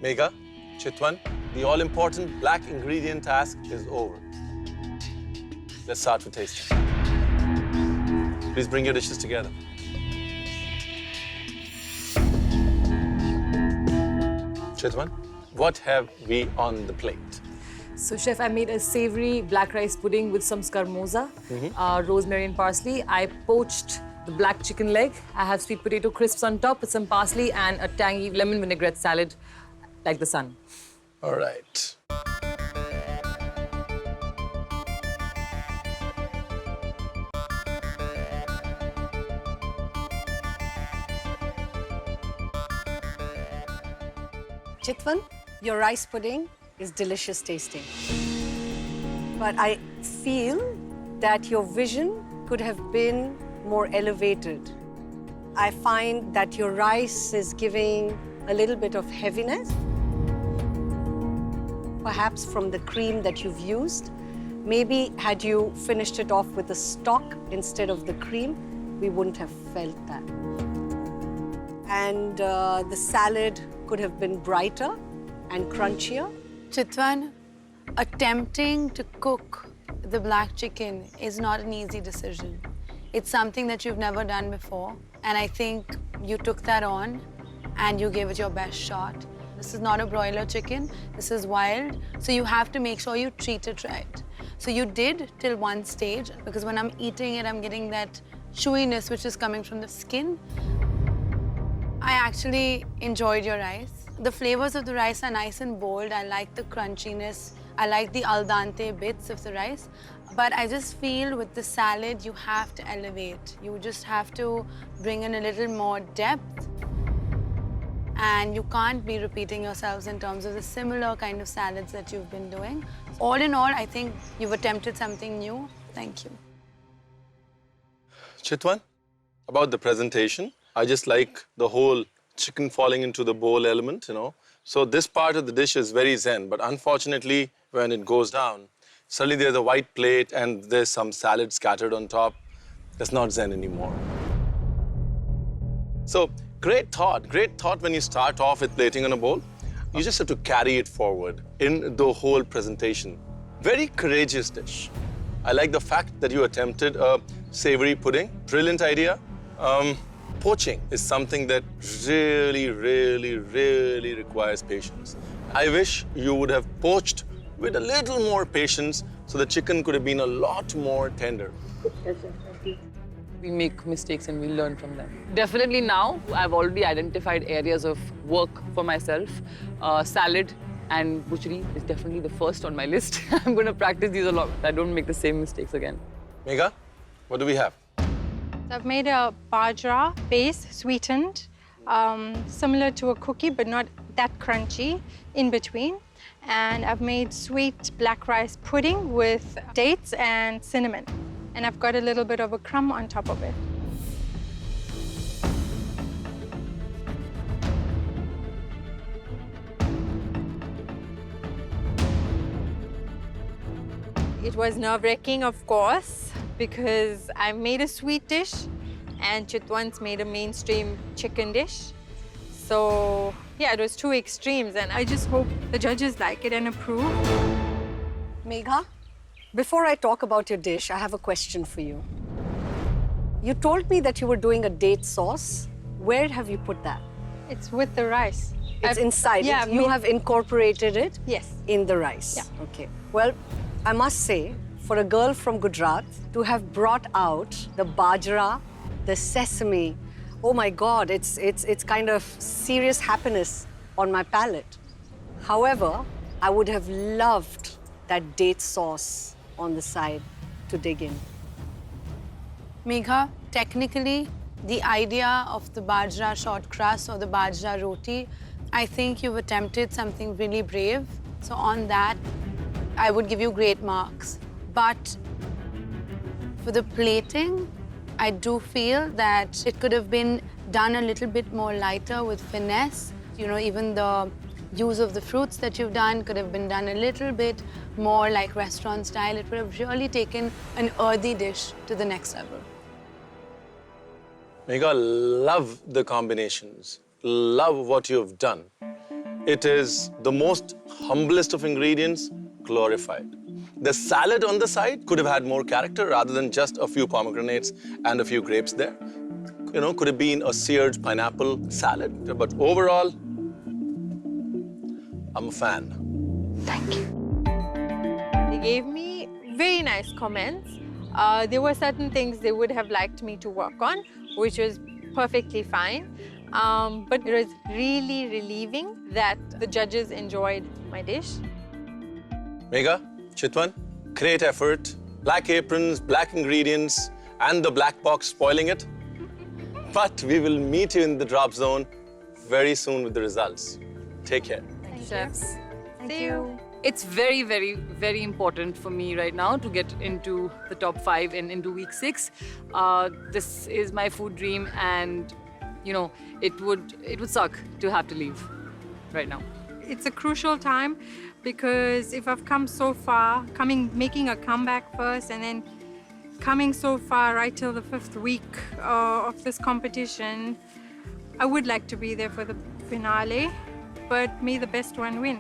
Megha, Chitwan, the all-important black ingredient task is over. Let's start with tasting. Please bring your dishes together. Chitwan, what have we on the plate? So, Chef, I made a savory black rice pudding with some scarmoza, rosemary and parsley. I poached the black chicken leg. I have sweet potato crisps on top with some parsley and a tangy lemon vinaigrette salad like the sun. All right. Chitwan, your rice pudding is delicious tasting. But I feel that your vision could have been more elevated. I find that your rice is giving a little bit of heaviness. Perhaps from the cream that you've used. Maybe had you finished it off with the stock instead of the cream, we wouldn't have felt that. And the salad could have been brighter and crunchier. Chitwan, attempting to cook the black chicken is not an easy decision. It's something that you've never done before. And I think you took that on and you gave it your best shot. This is not a broiler chicken. This is wild. So you have to make sure you treat it right. So you did till one stage, because when I'm eating it, I'm getting that chewiness which is coming from the skin. I actually enjoyed your rice. The flavors of the rice are nice and bold. I like the crunchiness. I like the al dente bits of the rice. But I just feel with the salad, you have to elevate. You just have to bring in a little more depth. And you can't be repeating yourselves in terms of the similar kind of salads that you've been doing. All in all, I think you've attempted something new. Thank you. Chitwan, about the presentation, I just like the whole chicken falling into the bowl element, you know. So this part of the dish is very zen, but unfortunately, when it goes down, suddenly there's a white plate and there's some salad scattered on top. That's not zen anymore. So great thought when you start off with plating on a bowl. You just have to carry it forward in the whole presentation. Very courageous dish. I like the fact that you attempted a savory pudding. Brilliant idea. Poaching is something that really, really, really requires patience. I wish you would have poached with a little more patience so the chicken could have been a lot more tender. We make mistakes and we learn from them. Definitely now, I've already identified areas of work for myself. Salad and butchery is definitely the first on my list. I'm going to practice these a lot. I don't make the same mistakes again. Megha, what do we have? I've made a bajra base, sweetened, similar to a cookie, but not that crunchy in between. And I've made sweet black rice pudding with dates and cinnamon. And I've got a little bit of a crumb on top of it. It was nerve-wracking, of course, because I made a sweet dish and Chitwan's made a mainstream chicken dish. So, yeah, it was two extremes, and I just hope the judges like it and approve. Megha, before I talk about your dish, I have a question for you. You told me that you were doing a date sauce. Where have you put that? It's with the rice. It's inside. Yeah, you have incorporated it Yes. in the rice. Yeah. Okay. Well, I must say, for a girl from Gujarat to have brought out the bajra, the sesame, oh my God, it's kind of serious happiness on my palate. However, I would have loved that date sauce on the side to dig in. Megha, technically, the idea of the bajra short crust or the bajra roti, I think you've attempted something really brave. So on that, I would give you great marks. But for the plating, I do feel that it could have been done a little bit more lighter with finesse. You know, even the use of the fruits that you've done could have been done a little bit more like restaurant style. It would have really taken an earthy dish to the next level. Megha, love the combinations. Love what you've done. It is the most humblest of ingredients glorified. The salad on the side could have had more character rather than just a few pomegranates and a few grapes there. You know, could have been a seared pineapple salad. But overall, I'm a fan. Thank you. They gave me very nice comments. There were certain things they would have liked me to work on, which was perfectly fine. But it was really relieving that the judges enjoyed my dish. Megha, Chitwan, great effort. Black aprons, black ingredients, and the black box spoiling it. But we will meet you in the drop zone very soon with the results. Take care. Chefs. See you. It's very, very, very important for me right now to get into the top 5 and into week 6. This is my food dream, and you know, it would suck to have to leave right now. It's a crucial time because if I've come so far, making a comeback first and then coming so far right till the 5th week of this competition, I would like to be there for the finale, but may the best one win.